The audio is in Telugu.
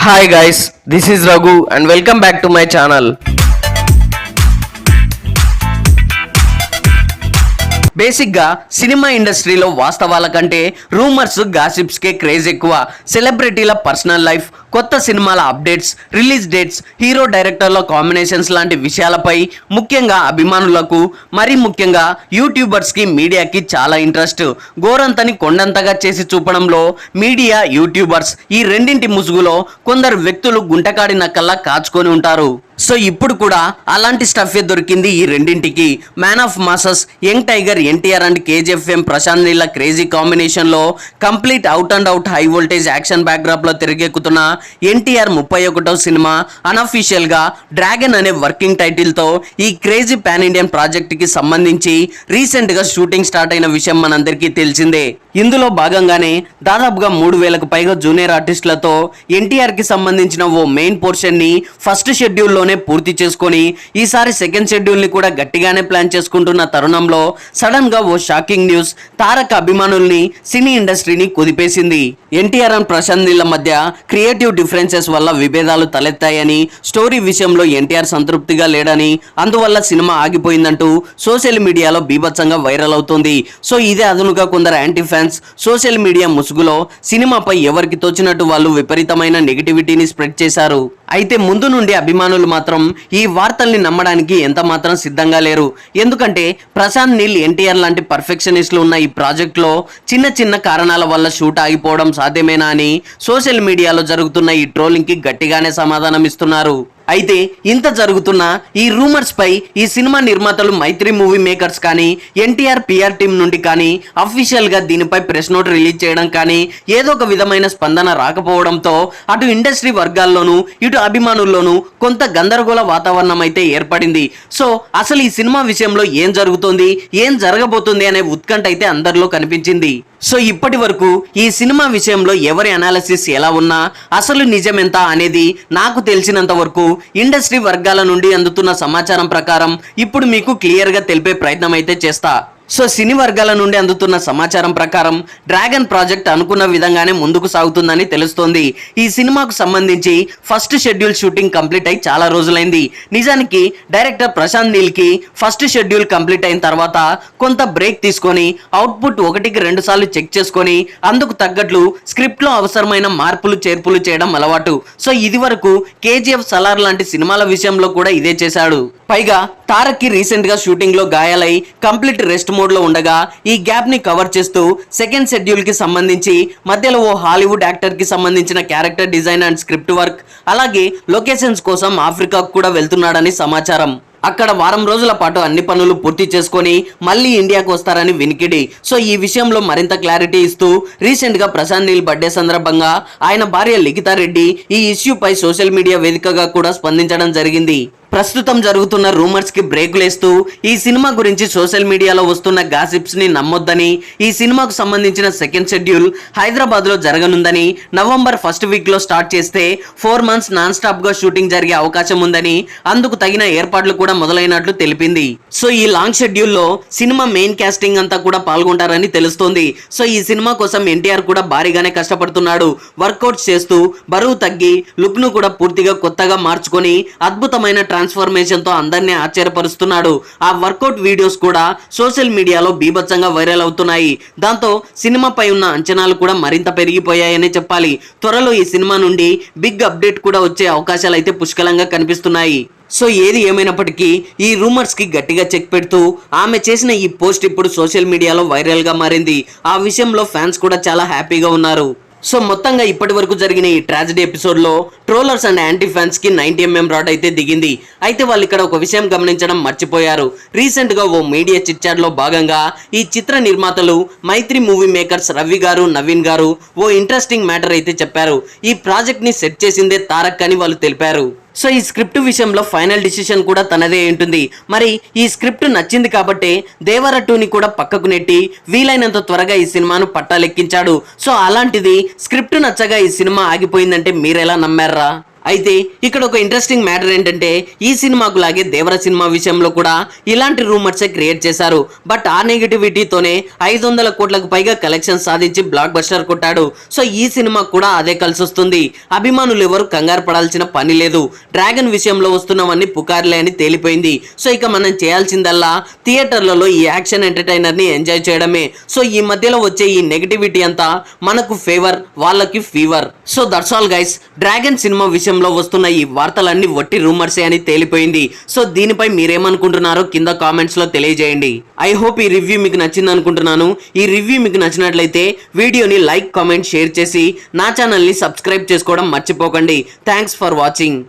Hi guys, this is Raghu and welcome back to my channel. బేసిక్గా సినిమా ఇండస్ట్రీలో వాస్తవాల కంటే రూమర్స్ గాసిప్స్కే క్రేజ్ ఎక్కువ. సెలబ్రిటీల పర్సనల్ లైఫ్, కొత్త సినిమాల అప్డేట్స్, రిలీజ్ డేట్స్, హీరో డైరెక్టర్ల కాంబినేషన్స్ లాంటి విషయాలపై ముఖ్యంగా అభిమానులకు, మరీ ముఖ్యంగా యూట్యూబర్స్కి, మీడియాకి చాలా ఇంట్రెస్ట్. గోరంతని కొండంతగా చేసి చూపడంలో మీడియా, యూట్యూబర్స్ ఈ రెండింటి ముసుగులో కొందరు వ్యక్తులు గుంటకాడి నక్కల్లా కాచుకొని ఉంటారు. సో ఇప్పుడు కూడా అలాంటి స్టఫే దొరికింది ఈ రెండింటికి. Man of masses, young tiger NTR and కేజీఎఫ్ఎం ప్రశాంత్ నీళ్ళ క్రేజీ కాంబినేషన్లో complete out and out high voltage action బ్యాక్డ్రాప్లో తిరిగెక్కుతున్న ఎన్టీఆర్ 31వ సినిమా అన్అఫీషియల్గా డ్రాగన్ అనే వర్కింగ్ టైటిల్తో ఈ క్రేజీ పాన్ ఇండియన్ ప్రాజెక్ట్కి సంబంధించి రీసెంట్గా షూటింగ్ స్టార్ట్ అయిన విషయం మనందరికీ తెలిసిందే. ఇందులో భాగంగానే దాదాపుగా 3000కు పైగా జూనియర్ ఆర్టిస్టులతో ఎన్టీఆర్కి సంబంధించిన ఓ మెయిన్ పోర్షన్ని ఫస్ట్ షెడ్యూల్లో పూర్తి చేసుకొని ఈసారి సెకండ్ షెడ్యూల్ ని కూడా గట్టిగానే ప్లాన్ చేసుకుంటున్న తరుణంలో సడన్ గా ఓ షాకింగ్ న్యూస్ తారక అభిమానుల్ని, సినీ ఇండస్ట్రీని కుదిపేసింది. ఎన్టీఆర్ అండ్ ప్రశాంత్ నీళ్ళ మధ్య క్రియేటివ్ డిఫరెన్సెస్ వల్ల విభేదాలు తలెత్తాయని, స్టోరీ విషయంలో ఎన్టీఆర్ సంతృప్తిగా లేడని, అందువల్ల సినిమా ఆగిపోయిందంటూ సోషల్ మీడియాలో బీభత్సంగా వైరల్ అవుతుంది. సో ఇదే అదునుగా కొందరు యాంటీ ఫ్యాన్స్ సోషల్ మీడియా ముసుగులో సినిమాపై ఎవరికి తోచినట్టు వాళ్ళు విపరీతమైన నెగిటివిటీని స్ప్రెడ్ చేశారు. అయితే ముందు నుండి అభిమానులు మాత్రం ఈ వార్తల్ని నమ్మడానికి ఎంత మాత్రం సిద్ధంగా లేరు. ఎందుకంటే ప్రశాంత్ నీల్, ఎన్టీఆర్ లాంటి పర్ఫెక్షనిస్టులు ఉన్న ఈ ప్రాజెక్ట్లో చిన్న చిన్న కారణాల వల్ల షూట్ ఆగిపోవడం సాధ్యమేనా అని సోషల్ మీడియాలో జరుగుతున్న ఈ ట్రోలింగ్కి గట్టిగానే సమాధానం ఇస్తున్నారు. అయితే ఇంత జరుగుతున్న ఈ రూమర్స్ పై ఈ సినిమా నిర్మాతలు మైత్రి మూవీ మేకర్స్ కానీ, ఎన్టీఆర్ పిఆర్ టీం నుండి కానీ అఫీషియల్ గా దీనిపై ప్రెస్ నోట్ రిలీజ్ చేయడం కానీ ఏదో ఒక విధమైన స్పందన రాకపోవడంతో అటు ఇండస్ట్రీ వర్గాల్లోనూ ఇటు అభిమానుల్లోనూ కొంత గందరగోళ వాతావరణం అయితే ఏర్పడింది. సో అసలు ఈ సినిమా విషయంలో ఏం జరుగుతోంది, ఏం జరగబోతుంది అనే ఉత్కంఠ అయితే అందరిలో కనిపించింది. సో ఇప్పటి వరకు ఈ సినిమా విషయంలో ఎవరి అనాలిసిస్ ఎలా ఉన్నా అసలు నిజమెంత అనేది నాకు తెలిసినంత వరకు ఇండస్ట్రీ వర్గాల నుండి అందుతున్న సమాచారం ప్రకారం ఇప్పుడు మీకు క్లియర్గా తెలిపే ప్రయత్నం అయితే చేస్తా. సో సినీ వర్గాల నుండి అందుతున్న సమాచారం ప్రకారం డ్రాగన్ ప్రాజెక్ట్ అనుకున్న విధంగానే ముందుకు సాగుతుందని తెలుస్తోంది. ఈ సినిమాకు సంబంధించి ఫస్ట్ షెడ్యూల్ షూటింగ్ కంప్లీట్ అయి చాలా రోజులైంది. నిజానికి డైరెక్టర్ ప్రశాంత్ నీల్కి ఫస్ట్ షెడ్యూల్ కంప్లీట్ అయిన తర్వాత కొంత బ్రేక్ తీసుకొని అవుట్పుట్ 1కి 2 సార్లు చెక్ చేసుకొని అందుకు తగ్గట్లు స్క్రిప్ట్లో అవసరమైన మార్పులు చేర్పులు చేయడం అలవాటు. సో ఇది వరకు కేజీఎఫ్, సలార్ లాంటి సినిమాల విషయంలో కూడా ఇదే చేశాడు. పైగా తారక్కి రీసెంట్గా షూటింగ్లో గాయాలై కంప్లీట్ రెస్ట్ మోడ్లో ఉండగా ఈ గ్యాప్ని కవర్ చేస్తూ సెకండ్ షెడ్యూల్కి సంబంధించి మధ్యలో ఓ హాలీవుడ్ యాక్టర్కి సంబంధించిన character design and script work, అలాగే లొకేషన్స్ కోసం ఆఫ్రికాకు కూడా వెళ్తున్నాడని సమాచారం. అక్కడ వారం రోజుల పాటు అన్ని పనులు పూర్తి చేసుకొని మళ్ళీ ఇండియాకు వస్తారని వినికిడి. సో ఈ విషయంలో మరింత క్లారిటీ ఇస్తూ రీసెంట్గా ప్రశాంత్ నీల్ బర్త్డే సందర్భంగా ఆయన భార్య లిఖితా రెడ్డి ఈ ఇష్యూపై సోషల్ మీడియా వేదికగా కూడా స్పందించడం జరిగింది. ప్రస్తుతం జరుగుతున్న రూమర్స్ కి బ్రేకులేస్తూ ఈ సినిమా గురించి సోషల్ మీడియాలో వస్తున్న గాసిప్స్ ని నమ్మొద్దని, ఈ సినిమాకు సంబంధించిన సెకండ్ షెడ్యూల్ హైదరాబాద్ లో జరగనుందని, నవంబర్ ఫస్ట్ వీక్ లో స్టార్ట్ చేస్తే 4 months నాన్ స్టాప్ గా షూటింగ్ జరిగే అవకాశం ఉందని, అందుకు తగిన ఏర్పాట్లు కూడా మొదలైనట్లు తెలిపింది. సో ఈ లాంగ్ షెడ్యూల్లో సినిమా మెయిన్ కాస్టింగ్ అంతా కూడా పాల్గొంటారని తెలుస్తోంది. సో ఈ సినిమా కోసం ఎన్టీఆర్ కూడా భారీగానే కష్టపడుతున్నాడు. వర్కౌట్స్ చేస్తూ బరువు తగ్గి లుక్ ను కూడా పూర్తిగా కొత్తగా మార్చుకొని అద్భుతమైన ట్రాన్స్ఫర్మేషన్ తో అందరినీ ఆశ్చర్యపరుస్తున్నాడు. ఆ వర్కౌట్ వీడియోస్ కూడా సోషల్ మీడియాలో బీభత్సంగా వైరల్ అవుతున్నాయి. దాంతో సినిమాపై ఉన్న అంచనాలు కూడా మరింత పెరిగిపోయాయని చెప్పాలి. త్వరలో ఈ సినిమా నుండి బిగ్ అప్డేట్ కూడా వచ్చే అవకాశాలు అయితే పుష్కలంగా కనిపిస్తున్నాయి. సో ఏది ఏమైనప్పటికీ ఈ రూమర్స్ కి గట్టిగా చెక్ పెడుతూ ఆమె చేసిన ఈ పోస్ట్ ఇప్పుడు సోషల్ మీడియాలో వైరల్ గా మారింది. ఆ విషయంలో ఫ్యాన్స్ కూడా చాలా హ్యాపీగా ఉన్నారు. సో మొత్తంగా ఇప్పటి వరకు జరిగిన ఈ ట్రాజడీ ఎపిసోడ్లో ట్రోలర్స్ అండ్ యాంటీ ఫ్యాన్స్ కి 90mm రాడ్ అయితే దిగింది. అయితే వాళ్ళు ఇక్కడ ఒక విషయం గమనించడం మర్చిపోయారు. రీసెంట్గా ఓ మీడియా చిట్చాట్లో భాగంగా ఈ చిత్ర నిర్మాతలు మైత్రి మూవీ మేకర్స్ రవి గారు, నవీన్ గారు ఓ ఇంట్రెస్టింగ్ మ్యాటర్ అయితే చెప్పారు. ఈ ప్రాజెక్ట్ ని సెట్ చేసిందే తారక్ అని వాళ్ళు తెలిపారు. సో ఈ స్క్రిప్ట్ విషయంలో ఫైనల్ డిసిషన్ కూడా తనదే ఉంటుంది. మరి ఈ స్క్రిప్ట్ నచ్చింది కాబట్టి దేవర 2ని కూడా పక్కకు నెట్టి వీలైనంత త్వరగా ఈ సినిమాను పట్టాలెక్కించాడు. సో అలాంటిది స్క్రిప్ట్ నచ్చగా ఈ సినిమా ఆగిపోయిందంటే మీరెలా నమ్మారా? అయితే ఇక్కడ ఒక ఇంట్రెస్టింగ్ మ్యాటర్ ఏంటంటే ఈ సినిమాకు లాగే దేవర సినిమా విషయంలో కూడా ఇలాంటి రూమర్సే క్రియేట్ చేశారు. బట్ ఆ నెగిటివిటీతోనే 500 కోట్లకు పైగా కలెక్షన్ సాధించి బ్లాక్ బస్టర్ కొట్టాడు. సో ఈ సినిమా కూడా అదే కలిసి వస్తుంది. అభిమానులు ఎవరు కంగారు పడాల్సిన పని లేదు. డ్రాగన్ విషయంలో వస్తున్నవన్నీ పుకార్లే అని తేలిపోయింది. సో ఇక మనం చేయాల్సిందల్లా థియేటర్లలో ఈ యాక్షన్ ఎంటర్టైనర్ ని ఎంజాయ్ చేయడమే. సో ఈ మధ్యలో వచ్చే ఈ నెగిటివిటీ అంతా మనకు ఫేవర్, వాళ్ళకి fever. So that's all guys. Dragon cinema విషయంలో వస్తున్న ఈ వార్తలన్నీ వట్టి రూమర్సే అని తేలిపోయింది. సో దీనిపై మీరేమనుకుంటున్నారో కింద కామెంట్స్ లో తెలియజేయండి. ఐ హోప్ ఈ రివ్యూ మీకు నచ్చింది అనుకుంటున్నాను. ఈ రివ్యూ మీకు నచ్చినట్లయితే వీడియోని లైక్, కామెంట్, షేర్ చేసి నా ఛానల్ని సబ్స్క్రైబ్ చేసుకోవడం మర్చిపోకండి. Thanks for watching.